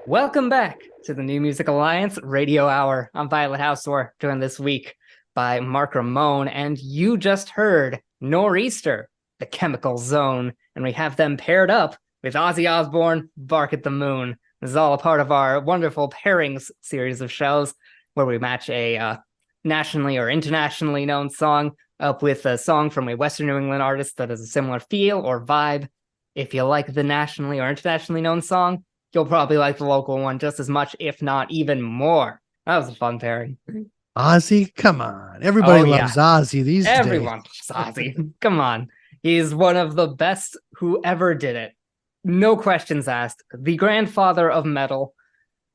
Welcome back to the New Music Alliance Radio Hour. I'm Violet Hausthor, joined this week by Mark Ramone, and you just heard Nor'easter, The Chemical Zone, and we have them paired up with Ozzy Osbourne, Bark at the Moon. This is all a part of our wonderful pairings series of shows where we match a nationally or internationally known song up with a song from a Western New England artist that has a similar feel or vibe. If you like the nationally or internationally known song, you'll probably like the local one just as much, if not even more. That was a fun pairing. Ozzy, come on. Everybody loves Ozzy these days. Everyone loves Ozzy. Come on. He's one of the best who ever did it. No questions asked. The grandfather of metal.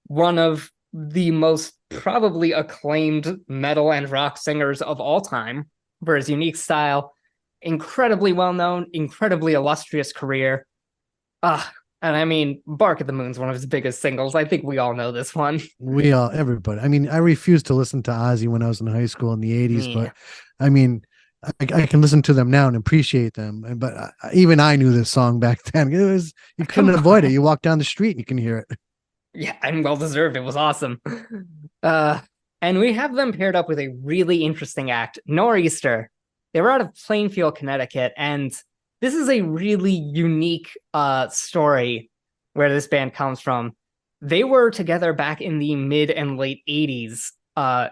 One of the most probably acclaimed metal and rock singers of all time for his unique style. Incredibly well-known, incredibly illustrious career. And I mean, Bark at the Moon's one of his biggest singles. I think we all know this one. Everybody. I mean, I refused to listen to Ozzy when I was in high school in the 80s, but I mean, I can listen to them now and appreciate them. But even I knew this song back then. You couldn't avoid it. You walk down the street and you can hear it. Yeah, and well-deserved. It was awesome. And we have them paired up with a really interesting act, Nor'easter. They were out of Plainfield, Connecticut, and this is a really unique story where this band comes from. They were together back in the mid and late 80s,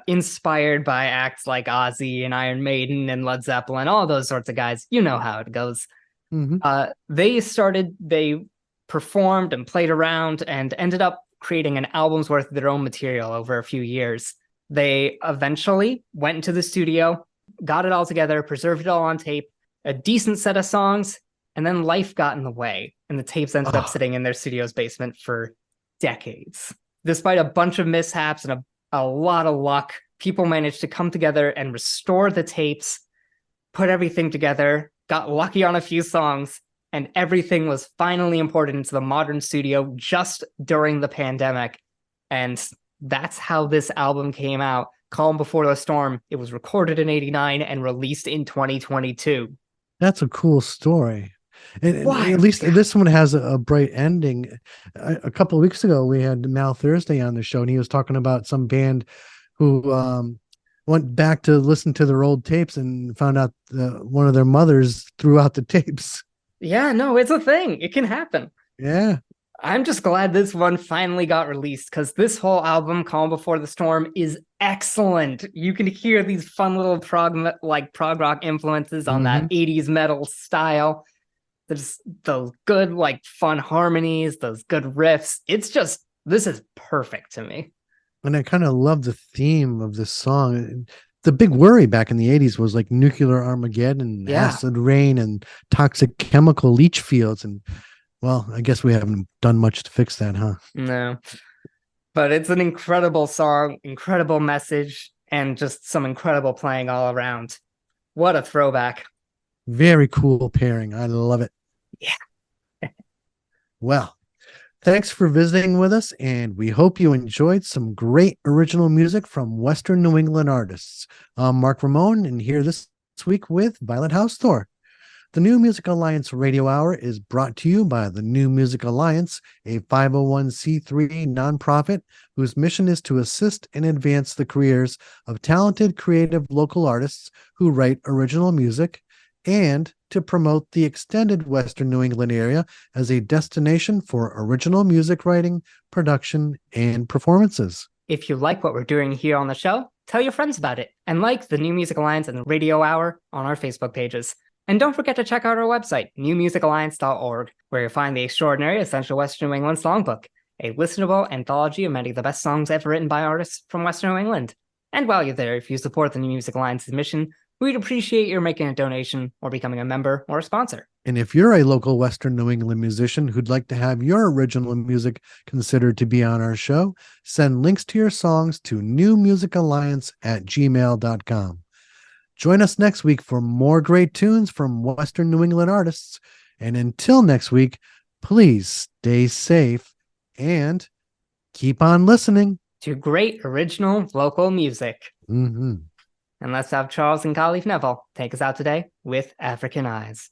inspired by acts like Ozzy and Iron Maiden and Led Zeppelin, all those sorts of guys. You know how it goes. Mm-hmm. They performed and played around and ended up creating an album's worth of their own material over a few years. They eventually went into the studio, got it all together, preserved it all on tape, a decent set of songs, and then life got in the way, and the tapes ended up sitting in their studio's basement for decades. Despite a bunch of mishaps and a lot of luck, people managed to come together and restore the tapes, put everything together, got lucky on a few songs, and everything was finally imported into the modern studio just during the pandemic. And that's how this album came out. Calm Before the Storm. It was recorded in 89 and released in 2022. That's a cool story. And at least this one has a bright ending. A couple of weeks ago, we had Mal Thursday on the show, and he was talking about some band who went back to listen to their old tapes and found out one of their mothers threw out the tapes. Yeah, no, it's a thing. It can happen. Yeah. I'm just glad this one finally got released, because this whole album, Calm Before the Storm, is excellent. You can hear these fun little prog rock influences on that 80s metal style. There's those good, fun harmonies, those good riffs. This is perfect to me. And I kind of love the theme of this song. The big worry back in the 80s was like nuclear Armageddon, acid rain, and toxic chemical leach fields. And well, I guess we haven't done much to fix that, huh? No. But it's an incredible song, incredible message, and just some incredible playing all around. What a throwback. Very cool pairing. I love it. Yeah. Well, thanks for visiting with us, and we hope you enjoyed some great original music from Western New England artists. I'm Mark Ramone, and here this week with Violet Hausthor. The New Music Alliance Radio Hour is brought to you by the New Music Alliance, a 501c3 nonprofit whose mission is to assist and advance the careers of talented, creative local artists who write original music, and to promote the extended Western New England area as a destination for original music writing, production, and performances. If you like what we're doing here on the show, tell your friends about it, and like the New Music Alliance and the Radio Hour on our Facebook pages. And don't forget to check out our website, newmusicalliance.org, where you'll find the extraordinary Essential Western New England Songbook, a listenable anthology of many of the best songs ever written by artists from Western New England. And while you're there, if you support the New Music Alliance's mission, we'd appreciate your making a donation or becoming a member or a sponsor. And if you're a local Western New England musician who'd like to have your original music considered to be on our show, send links to your songs to newmusicalliance@gmail.com. Join us next week for more great tunes from Western New England artists. And until next week, please stay safe and keep on listening to great original local music. Mm-hmm. And let's have Charles and Khalif Neville take us out today with African Eyes.